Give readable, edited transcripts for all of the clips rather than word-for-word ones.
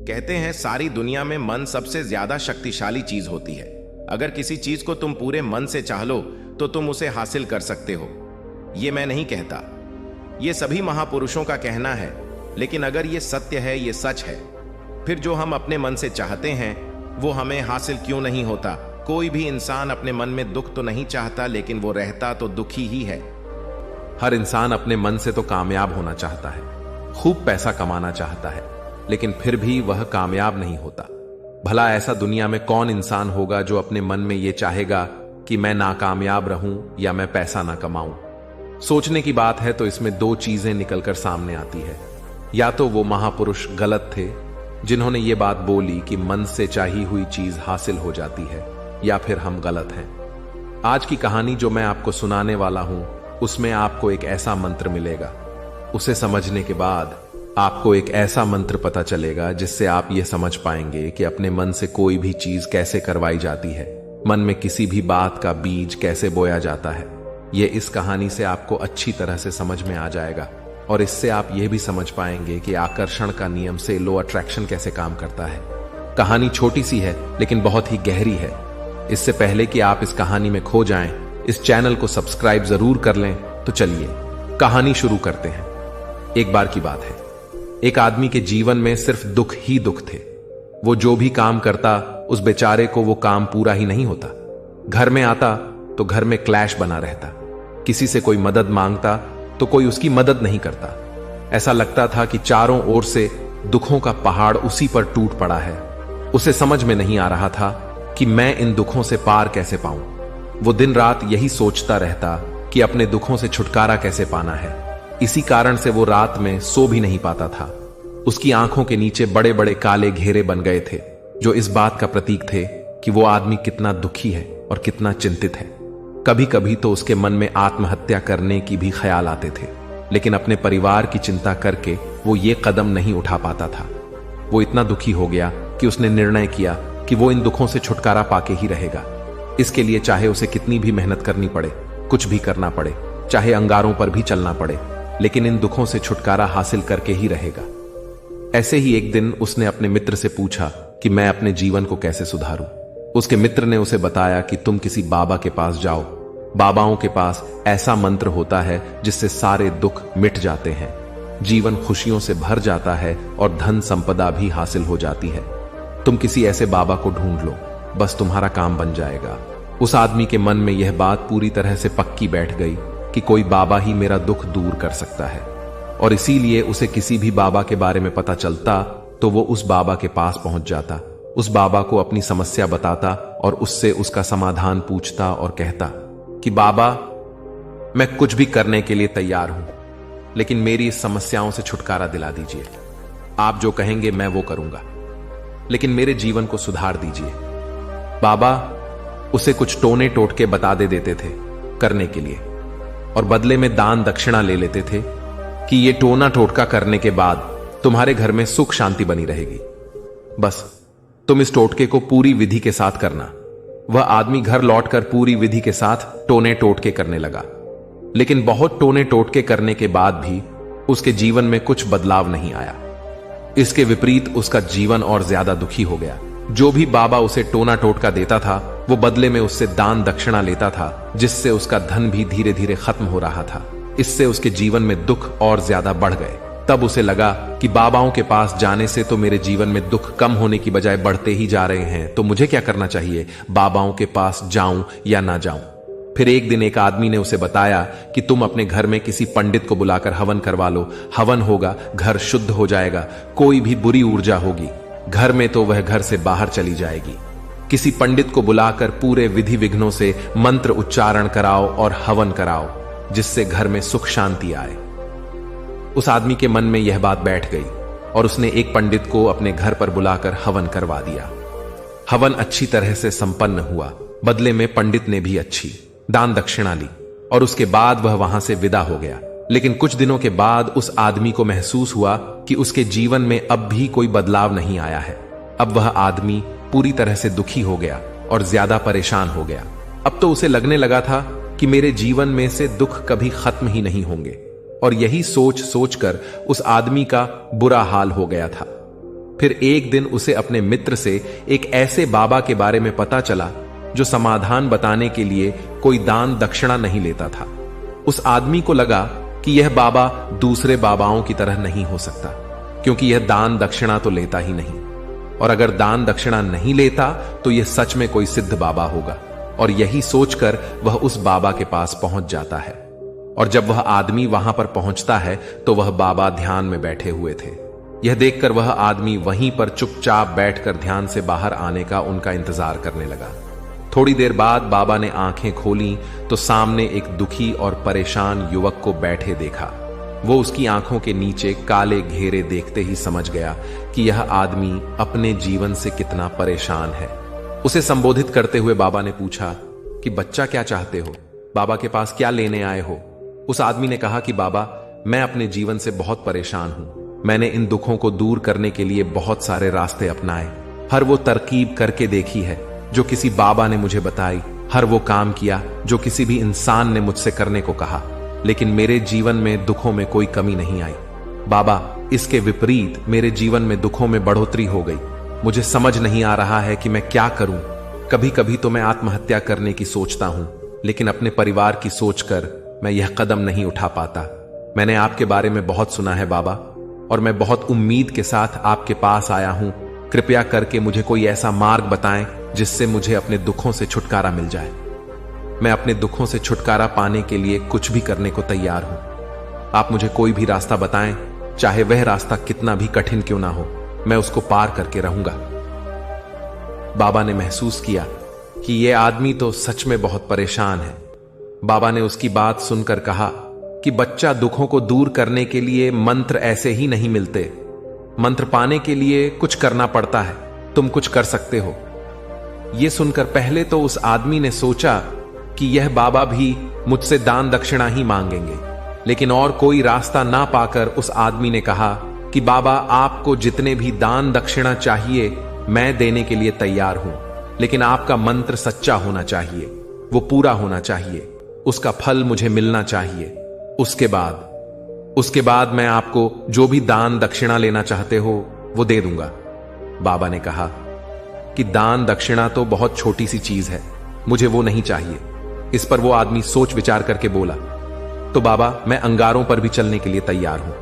कहते हैं सारी दुनिया में मन सबसे ज्यादा शक्तिशाली चीज होती है। अगर किसी चीज को तुम पूरे मन से चाह लो तो तुम उसे हासिल कर सकते हो। ये मैं नहीं कहता, ये सभी महापुरुषों का कहना है। लेकिन अगर ये सत्य है, ये सच है, फिर जो हम अपने मन से चाहते हैं वो हमें हासिल क्यों नहीं होता? कोई भी इंसान अपने मन में दुख तो नहीं चाहता, लेकिन वो रहता तो दुखी ही है। हर इंसान अपने मन से तो कामयाब होना चाहता है, खूब पैसा कमाना चाहता है, लेकिन फिर भी वह कामयाब नहीं होता। भला ऐसा दुनिया में कौन इंसान होगा जो अपने मन में यह चाहेगा कि मैं नाकामयाब रहूं या मैं पैसा ना कमाऊं? सोचने की बात है तो इसमें दो चीजें निकलकर सामने आती है। या तो वो महापुरुष गलत थे जिन्होंने ये बात बोली कि मन से चाही हुई चीज हासिल हो जाती है, या फिर हम गलत हैं। आज की कहानी जो मैं आपको सुनाने वाला हूं उसमें आपको एक ऐसा मंत्र मिलेगा। उसे समझने के बाद आपको एक ऐसा मंत्र पता चलेगा जिससे आप ये समझ पाएंगे कि अपने मन से कोई भी चीज कैसे करवाई जाती है, मन में किसी भी बात का बीज कैसे बोया जाता है। ये इस कहानी से आपको अच्छी तरह से समझ में आ जाएगा और इससे आप यह भी समझ पाएंगे कि आकर्षण का नियम से लो अट्रैक्शन कैसे काम करता है। कहानी छोटी सी है लेकिन बहुत ही गहरी है। इससे पहले कि आप इस कहानी में खो जाएं, इस चैनल को सब्सक्राइब जरूर कर लें। तो चलिए कहानी शुरू करते हैं। एक बार की बात है, एक आदमी के जीवन में सिर्फ दुख ही दुख थे। वो जो भी काम करता उस बेचारे को वो काम पूरा ही नहीं होता। घर में आता तो घर में क्लैश बना रहता, किसी से कोई मदद मांगता तो कोई उसकी मदद नहीं करता। ऐसा लगता था कि चारों ओर से दुखों का पहाड़ उसी पर टूट पड़ा है। उसे समझ में नहीं आ रहा था कि मैं इन दुखों से पार कैसे पाऊं। वो दिन रात यही सोचता रहता कि अपने दुखों से छुटकारा कैसे पाना है। इसी कारण से वो रात में सो भी नहीं पाता था। उसकी आंखों के नीचे बड़े बड़े काले घेरे बन गए थे, जो इस बात का प्रतीक थे कि वो आदमी कितना दुखी है और कितना चिंतित है। कभी कभी तो उसके मन में आत्महत्या करने की भी ख्याल आते थे, लेकिन अपने परिवार की चिंता करके वो ये कदम नहीं उठा पाता था। वो इतना दुखी हो गया कि उसने निर्णय किया कि वो इन दुखों से छुटकारा पाके ही रहेगा। इसके लिए चाहे उसे कितनी भी मेहनत करनी पड़े, कुछ भी करना पड़े, चाहे अंगारों पर भी चलना पड़े, लेकिन इन दुखों से छुटकारा हासिल करके ही रहेगा। ऐसे ही एक दिन उसने अपने मित्र से पूछा कि मैं अपने जीवन को कैसे सुधारूं। उसके मित्र ने उसे बताया कि तुम किसी बाबा के पास जाओ। बाबाओं के पास ऐसा मंत्र होता है जिससे सारे दुख मिट जाते हैं, जीवन खुशियों से भर जाता है और धन संपदा भी हासिल हो जाती है। तुम किसी ऐसे बाबा को ढूंढ लो, बस तुम्हारा काम बन जाएगा। उस आदमी के मन में यह बात पूरी तरह से पक्की बैठ गई कि कोई बाबा ही मेरा दुख दूर कर सकता है, और इसीलिए उसे किसी भी बाबा के बारे में पता चलता तो वो उस बाबा के पास पहुंच जाता, उस बाबा को अपनी समस्या बताता और उससे उसका समाधान पूछता और कहता कि बाबा, मैं कुछ भी करने के लिए तैयार हूं, लेकिन मेरी इस समस्याओं से छुटकारा दिला दीजिए। आप जो कहेंगे मैं वो करूंगा, लेकिन मेरे जीवन को सुधार दीजिए। बाबा उसे कुछ टोने टोटके बता देते थे करने के लिए, और बदले में दान दक्षिणा ले लेते थे कि ये टोना टोटका करने के बाद तुम्हारे घर में सुख शांति बनी रहेगी, बस तुम इस टोटके को पूरी विधि के साथ करना। वह आदमी घर लौटकर पूरी विधि के साथ टोने टोटके करने लगा, लेकिन बहुत टोने टोटके करने के बाद भी उसके जीवन में कुछ बदलाव नहीं आया। इसके विपरीत उसका जीवन और ज्यादा दुखी हो गया। जो भी बाबा उसे टोना टोटका देता था वो बदले में उससे दान दक्षिणा लेता था, जिससे उसका धन भी धीरे धीरे खत्म हो रहा था। इससे उसके जीवन में दुख और ज्यादा बढ़ गए। तब उसे लगा कि बाबाओं के पास जाने से तो मेरे जीवन में दुख कम होने की बजाय बढ़ते ही जा रहे हैं, तो मुझे क्या करना चाहिए? बाबाओं के पास जाऊं या ना जाऊं? फिर एक दिन एक आदमी ने उसे बताया कि तुम अपने घर में किसी पंडित को बुलाकर हवन करवा लो। हवन होगा, घर शुद्ध हो जाएगा, कोई भी बुरी ऊर्जा होगी घर में तो वह घर से बाहर चली जाएगी। किसी पंडित को बुलाकर पूरे विधि विघ्नों से मंत्र उच्चारण कराओ और हवन कराओ, जिससे घर में सुख शांति आए। उस आदमी के मन में यह बात बैठ गई और उसने एक पंडित को अपने घर पर बुलाकर हवन करवा दिया। हवन अच्छी तरह से संपन्न हुआ। बदले में पंडित ने भी अच्छी दान दक्षिणा ली और उसके बाद वह वहां से विदा हो गया। लेकिन कुछ दिनों के बाद उस आदमी को महसूस हुआ कि उसके जीवन में अब भी कोई बदलाव नहीं आया है। अब वह आदमी पूरी तरह से दुखी हो गया और ज्यादा परेशान हो गया। अब तो उसे लगने लगा था कि मेरे जीवन में से दुख कभी खत्म ही नहीं होंगे, और यही सोच सोचकर उस आदमी का बुरा हाल हो गया था। फिर एक दिन उसे अपने मित्र से एक ऐसे बाबा के बारे में पता चला जो समाधान बताने के लिए कोई दान दक्षिणा नहीं लेता था। उस आदमी को लगा कि यह बाबा दूसरे बाबाओं की तरह नहीं हो सकता, क्योंकि यह दान दक्षिणा तो लेता ही नहीं, और अगर दान दक्षिणा नहीं लेता तो यह सच में कोई सिद्ध बाबा होगा। और यही सोचकर वह उस बाबा के पास पहुंच जाता है। और जब वह आदमी वहां पर पहुंचता है तो वह बाबा ध्यान में बैठे हुए थे। यह देखकर वह आदमी वहीं पर चुपचाप बैठकर ध्यान से बाहर आने का उनका इंतजार करने लगा। थोड़ी देर बाद बाबा ने आंखें खोली तो सामने एक दुखी और परेशान युवक को बैठे देखा। वो उसकी आंखों के नीचे काले घेरे देखते ही समझ गया कि यह आदमी अपने जीवन से कितना परेशान है। उसे संबोधित करते हुए बाबा ने पूछा कि बच्चा, क्या चाहते हो? बाबा के पास क्या लेने आए हो? उस आदमी ने कहा कि बाबा, मैं अपने जीवन से बहुत परेशान हूं। मैंने इन दुखों को दूर करने के लिए बहुत सारे रास्ते अपनाए, हर वो तरकीब करके देखी है जो किसी बाबा ने मुझे बताई, हर वो काम किया जो किसी भी इंसान ने मुझसे करने को कहा, लेकिन मेरे जीवन में दुखों में कोई कमी नहीं आई। बाबा, इसके विपरीत मेरे जीवन में दुखों में बढ़ोतरी हो गई। मुझे समझ नहीं आ रहा है कि मैं क्या करूं। कभी कभी तो मैं आत्महत्या करने की सोचता हूं, लेकिन अपने परिवार की सोचकर मैं यह कदम नहीं उठा पाता। मैंने आपके बारे में बहुत सुना है बाबा, और मैं बहुत उम्मीद के साथ आपके पास आया हूं। कृपया करके मुझे कोई ऐसा मार्ग बताएं जिससे मुझे अपने दुखों से छुटकारा मिल जाए। मैं अपने दुखों से छुटकारा पाने के लिए कुछ भी करने को तैयार हूं। आप मुझे कोई भी रास्ता बताएं, चाहे वह रास्ता कितना भी कठिन क्यों ना हो, मैं उसको पार करके रहूंगा। बाबा ने महसूस किया कि यह आदमी तो सच में बहुत परेशान है। बाबा ने उसकी बात सुनकर कहा कि बच्चा, दुखों को दूर करने के लिए मंत्र ऐसे ही नहीं मिलते। मंत्र पाने के लिए कुछ करना पड़ता है। तुम कुछ कर सकते हो। यह सुनकर पहले तो उस आदमी ने सोचा कि यह बाबा भी मुझसे दान दक्षिणा ही मांगेंगे, लेकिन और कोई रास्ता ना पाकर उस आदमी ने कहा कि बाबा, आपको जितने भी दान दक्षिणा चाहिए मैं देने के लिए तैयार हूं, लेकिन आपका मंत्र सच्चा होना चाहिए, वो पूरा होना चाहिए, उसका फल मुझे मिलना चाहिए। उसके बाद मैं आपको जो भी दान दक्षिणा लेना चाहते हो वो दे दूंगा। बाबा ने कहा कि दान दक्षिणा तो बहुत छोटी सी चीज है, मुझे वो नहीं चाहिए। इस पर वो आदमी सोच विचार करके बोला, तो बाबा, मैं अंगारों पर भी चलने के लिए तैयार हूं,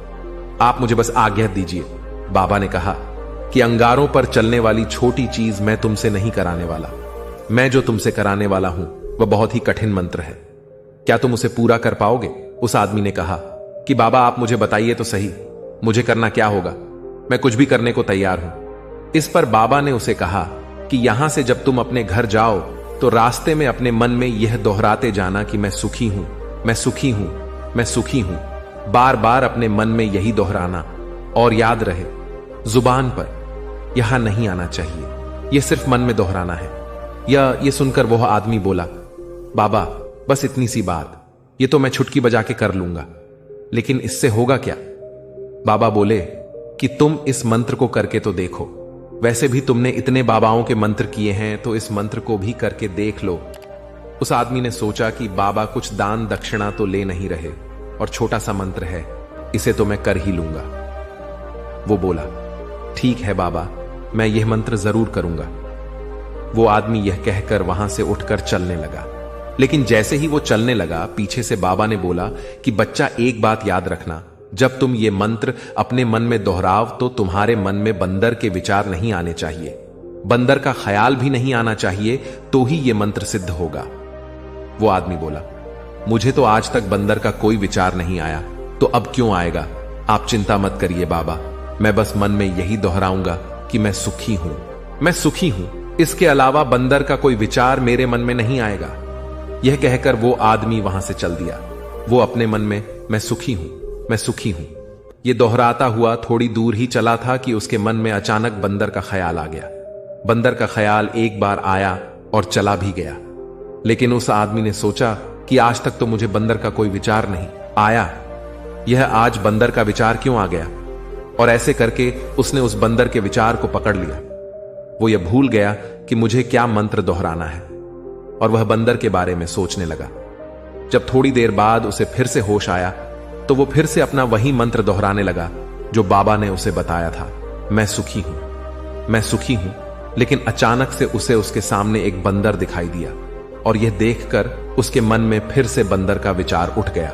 आप मुझे बस आज्ञा दीजिए। बाबा ने कहा कि अंगारों पर चलने वाली छोटी चीज मैं तुमसे नहीं कराने वाला। मैं जो तुमसे कराने वाला हूं वह बहुत ही कठिन मंत्र है। क्या तुम उसे पूरा कर पाओगे? उस आदमी ने कहा कि बाबा, आप मुझे बताइए तो सही, मुझे करना क्या होगा? मैं कुछ भी करने को तैयार हूं। इस पर बाबा ने उसे कहा कि यहां से जब तुम अपने घर जाओ तो रास्ते में अपने मन में यह दोहराते जाना कि मैं सुखी हूं, मैं सुखी हूं, मैं सुखी हूं। बार बार अपने मन में यही दोहराना, और याद रहे, जुबान पर यहां नहीं आना चाहिए, यह सिर्फ मन में दोहराना है। यह सुनकर वह आदमी बोला, बाबा, बस इतनी सी बात, ये तो मैं छुटकी बजा के कर लूंगा, लेकिन इससे होगा क्या? बाबा बोले कि तुम इस मंत्र को करके तो देखो। वैसे भी तुमने इतने बाबाओं के मंत्र किए हैं, तो इस मंत्र को भी करके देख लो। उस आदमी ने सोचा कि बाबा कुछ दान दक्षिणा तो ले नहीं रहे, और छोटा सा मंत्र है, इसे तो मैं कर ही लूंगा। वो बोला, ठीक है बाबा, मैं यह मंत्र जरूर करूंगा। वो आदमी यह कहकर वहां से उठकर चलने लगा। लेकिन जैसे ही वो चलने लगा, पीछे से बाबा ने बोला कि बच्चा, एक बात याद रखना, जब तुम ये मंत्र अपने मन में दोहराओ तो तुम्हारे मन में बंदर के विचार नहीं आने चाहिए, बंदर का ख्याल भी नहीं आना चाहिए, तो ही ये मंत्र सिद्ध होगा। वो आदमी बोला, मुझे तो आज तक बंदर का कोई विचार नहीं आया, तो अब क्यों आएगा? आप चिंता मत करिए बाबा, मैं बस मन में यही दोहराऊंगा कि मैं सुखी हूं, मैं सुखी हूं। इसके अलावा बंदर का कोई विचार मेरे मन में नहीं आएगा। यह कहकर वो आदमी वहां से चल दिया। वो अपने मन में मैं सुखी हूं, मैं सुखी हूं, ये दोहराता हुआ थोड़ी दूर ही चला था कि उसके मन में अचानक बंदर का ख्याल आ गया। बंदर का ख्याल एक बार आया और चला भी गया। लेकिन उस आदमी ने सोचा कि आज तक तो मुझे बंदर का कोई विचार नहीं आया, यह आज बंदर का विचार क्यों आ गया? और ऐसे करके उसने उस बंदर के विचार को पकड़ लिया। वो यह भूल गया कि मुझे क्या मंत्र दोहराना है, और वह बंदर के बारे में सोचने लगा। जब थोड़ी देर बाद उसे फिर से होश आया तो वो फिर से अपना वही मंत्र दोहराने लगा जो बाबा ने उसे बताया था, मैं सुखी हूं। मैं सुखी हूं। लेकिन अचानक से उसे उसके सामने एक बंदर दिखाई दिया और यह देखकर उसके मन में फिर से बंदर का विचार उठ गया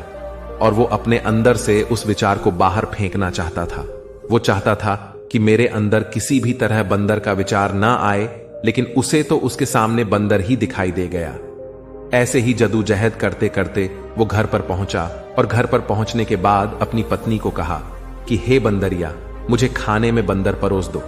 और वो अपने अंदर से उस विचार को बाहर फेंकना चाहता था। वो चाहता था कि मेरे अंदर किसी भी तरह बंदर का विचार ना आए, लेकिन उसे तो उसके सामने बंदर ही दिखाई दे गया। ऐसे ही जदोजहद करते करते वो घर पर पहुंचा और घर पर पहुंचने के बाद अपनी पत्नी को कहा कि हे बंदरिया, मुझे खाने में बंदर परोस दो।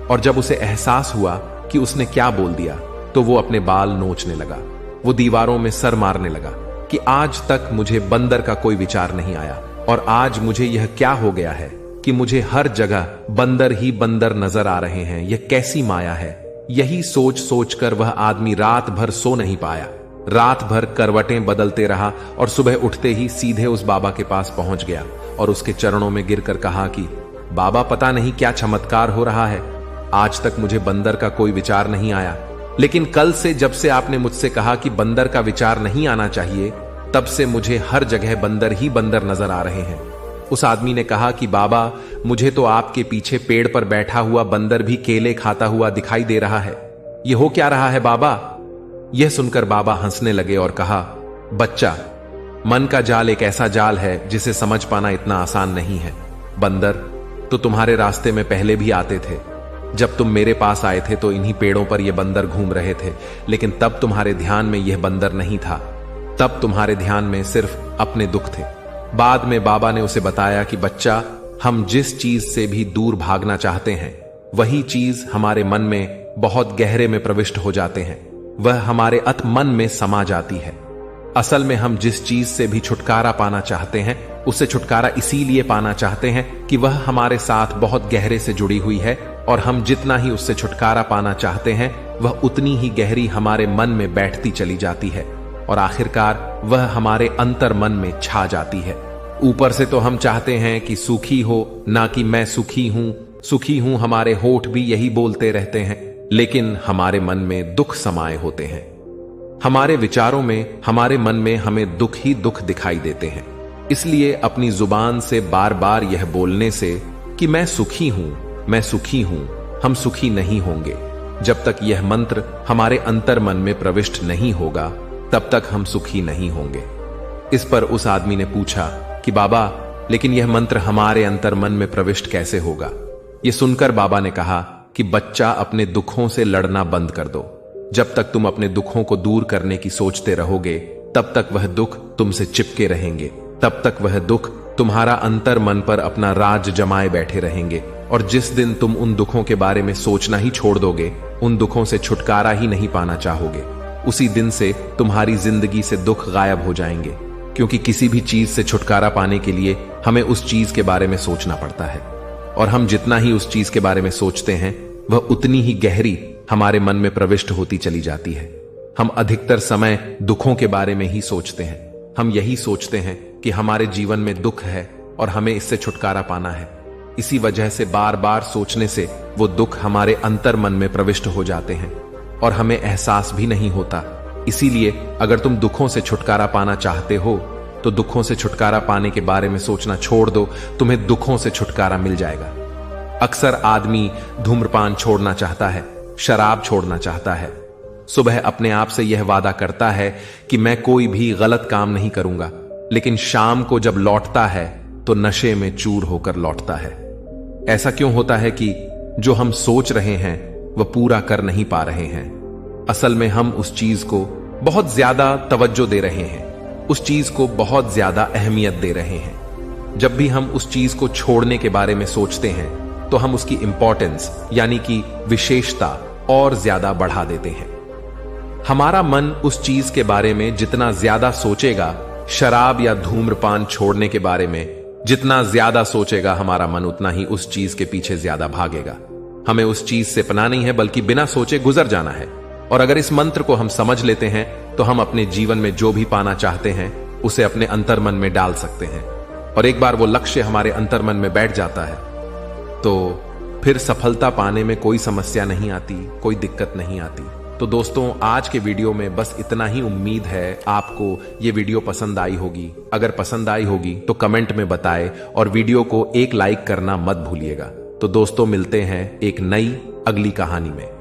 और जब उसे एहसास हुआ कि उसने क्या बोल दिया तो वो अपने बाल नोचने लगा। वो दीवारों में सर मारने लगा कि आज तक मुझे बंदर का कोई विचार नहीं आया और आज मुझे यह क्या हो गया है कि मुझे हर जगह बंदर ही बंदर नजर आ रहे हैं। यह कैसी माया है। यही सोच सोचकर वह आदमी रात भर सो नहीं पाया। रात भर करवटें बदलते रहा और सुबह उठते ही सीधे उस बाबा के पास पहुंच गया और उसके चरणों में गिरकर कहा कि बाबा, पता नहीं क्या चमत्कार हो रहा है। आज तक मुझे बंदर का कोई विचार नहीं आया, लेकिन कल से जब से आपने मुझसे कहा कि बंदर का विचार नहीं आना चाहिए, तब से मुझे हर जगह बंदर ही बंदर नजर आ रहे हैं। उस आदमी ने कहा कि बाबा, मुझे तो आपके पीछे पेड़ पर बैठा हुआ बंदर भी केले खाता हुआ दिखाई दे रहा है। यह हो क्या रहा है बाबा? यह सुनकर बाबा हंसने लगे और कहा, बच्चा, मन का जाल एक ऐसा जाल है जिसे समझ पाना इतना आसान नहीं है। बंदर तो तुम्हारे रास्ते में पहले भी आते थे। जब तुम मेरे पास आए थे तो इन्हीं पेड़ों पर यह बंदर घूम रहे थे, लेकिन तब तुम्हारे ध्यान में यह बंदर नहीं था। तब तुम्हारे ध्यान में सिर्फ अपने दुख थे। बाद में बाबा ने उसे बताया कि बच्चा, हम जिस चीज से भी दूर भागना चाहते हैं, वही चीज हमारे मन में बहुत गहरे में प्रविष्ट हो जाते हैं। वह हमारे अत मन में समा जाती है। असल में हम जिस चीज से भी छुटकारा पाना चाहते हैं, उससे छुटकारा इसीलिए पाना चाहते हैं कि वह हमारे साथ बहुत गहरे से जुड़ी हुई है, और हम जितना ही उससे छुटकारा पाना चाहते हैं, वह उतनी ही गहरी हमारे मन में बैठती चली जाती है और आखिरकार वह हमारे अंतर मन में छा जाती है। ऊपर से तो हम चाहते हैं कि सुखी हो, ना कि मैं सुखी हूं, सुखी हूं हमारे होठ भी यही बोलते रहते हैं, लेकिन हमारे मन में दुख समाये होते हैं। हमारे विचारों में, हमारे मन में हमें दुख ही दुख दिखाई देते हैं। इसलिए अपनी जुबान से बार बार यह बोलने से कि मैं सुखी हूं, मैं सुखी हूं, हम सुखी नहीं होंगे। जब तक यह मंत्र हमारे अंतर मन में प्रविष्ट नहीं होगा, तब तक हम सुखी नहीं होंगे। इस पर उस आदमी ने पूछा कि बाबा, लेकिन यह मंत्र हमारे अंतर मन में प्रविष्ट कैसे होगा? यह सुनकर बाबा ने कहा कि बच्चा, अपने दुखों से लड़ना बंद कर दो। जब तक तुम अपने दुखों को दूर करने की सोचते रहोगे, तब तक वह दुख तुमसे चिपके रहेंगे। तब तक वह दुख तुम्हारा अंतर मन पर अपना राज जमाए बैठे रहेंगे, और जिस दिन तुम उन दुखों के बारे में सोचना ही छोड़ दोगे, उन दुखों से छुटकारा ही नहीं पाना चाहोगे, उसी दिन से तुम्हारी जिंदगी से दुख गायब हो जाएंगे। क्योंकि किसी भी चीज से छुटकारा पाने के लिए हमें उस चीज के बारे में सोचना पड़ता है, और हम जितना ही उस चीज के बारे में सोचते हैं, वह उतनी ही गहरी हमारे मन में प्रविष्ट होती चली जाती है। हम अधिकतर समय दुखों के बारे में ही सोचते हैं। हम यही सोचते हैं कि हमारे जीवन में दुख है और हमें इससे छुटकारा पाना है। इसी वजह से बार बार सोचने से वो दुख हमारे अंतर मन में प्रविष्ट हो जाते हैं और हमें एहसास भी नहीं होता। इसीलिए अगर तुम दुखों से छुटकारा पाना चाहते हो, तो दुखों से छुटकारा पाने के बारे में सोचना छोड़ दो, तुम्हें दुखों से छुटकारा मिल जाएगा। अक्सर आदमी धूम्रपान छोड़ना चाहता है, शराब छोड़ना चाहता है, सुबह अपने आप से यह वादा करता है कि मैं कोई भी गलत काम नहीं करूंगा, लेकिन शाम को जब लौटता है तो नशे में चूर होकर लौटता है। ऐसा क्यों होता है कि जो हम सोच रहे हैं वह पूरा कर नहीं पा रहे हैं? असल में हम उस चीज को बहुत ज्यादा तवज्जो दे रहे हैं, उस चीज को बहुत ज्यादा अहमियत दे रहे हैं। जब भी हम उस चीज को छोड़ने के बारे में सोचते हैं, तो हम उसकी इंपॉर्टेंस यानी कि विशेषता और ज्यादा बढ़ा देते हैं। हमारा मन उस चीज के बारे में जितना ज्यादा सोचेगा, शराब या धूम्रपान छोड़ने के बारे में जितना ज्यादा सोचेगा, हमारा मन उतना ही उस चीज के पीछे ज्यादा भागेगा। हमें उस चीज से पना नहीं है, बल्कि बिना सोचे गुजर जाना है। और अगर इस मंत्र को हम समझ लेते हैं, तो हम अपने जीवन में जो भी पाना चाहते हैं, उसे अपने अंतर मन में डाल सकते हैं। और एक बार वो लक्ष्य हमारे अंतर मन में बैठ जाता है, तो फिर सफलता पाने में कोई समस्या नहीं आती, कोई दिक्कत नहीं आती। तो दोस्तों, आज के वीडियो में बस इतना ही। उम्मीद है आपको ये वीडियो पसंद आई होगी। अगर पसंद आई होगी तो कमेंट में बताएं और वीडियो को एक लाइक करना मत भूलिएगा। तो दोस्तों मिलते हैं एक नई अगली कहानी में।